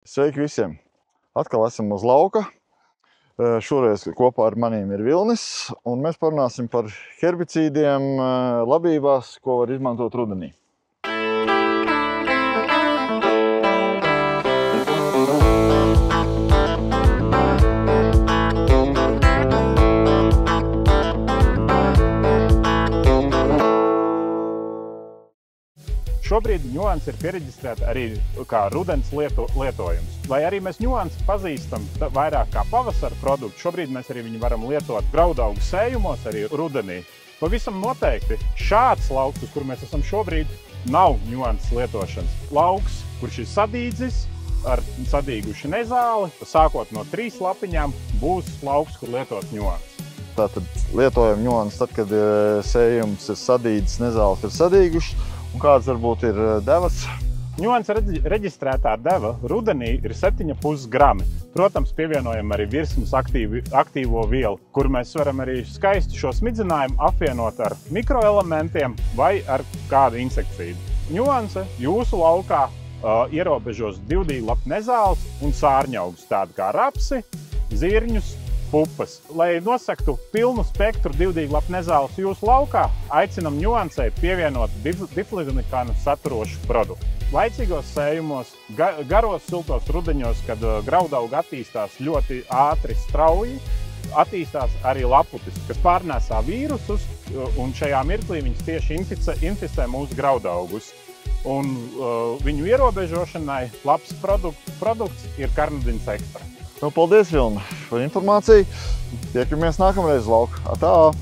Sveiki visiem! Atkal esam uz lauka. Šoreiz kopā ar maniem ir Vilnis, un mēs parunāsim par herbicīdiem labībās, ko var izmantot rudenī. Šobrīd ņuansi ir pieregistrēta arī kā rudens lietojums. Lai arī mēs ņuansi pazīstam vairāk kā pavasara produktu, šobrīd mēs arī viņu varam lietot graudaugu sējumos arī rudenī. Pavisam noteikti šāds lauks, uz kur mēs esam šobrīd, nav ņuanses lietošanas. Lauks, kurš ir sadīdzis, ar sadīguši nezāli, sākot no 3 lapiņām, būs lauks, kur lietot ņuanses. Tātad lietojam ņuanses tad, kad sējums ir sadīdzis, nezāles ir sadīguši. Un kāds varbūt ir devas? Ņuanses reģistrētā deva rudenī ir 7,5 grami. Protams, pievienojam arī virsmas aktīvo vielu, kur mēs varam arī skaisti šo smidzinājumu apvienot ar mikroelementiem vai ar kādu insekticīdu. Ņuanse jūsu laukā ierobežos divdīglapu nezāles un sārņaugus, tādi kā rapsi, zirņus, pupas. Lai nosaktu pilnu spektru divdīglapu nezāles jūsu laukā, aicinam ņuansei pievienot difluvinikānu saturošu produktu. Laicīgos sējumos, garos siltos rudeņos, kad graudaugi attīstās ļoti ātri, strauji, attīstās arī laputis, kas pārnēsā vīrusus, un šajā mirklī viņas tieši inficē mūsu graudaugus. Un viņu ierobežošanai labs produkts ir karnadins ekstra. Paldies, Vilni, par informāciju. Tiekamies nākamreiz uz lauku. Atā!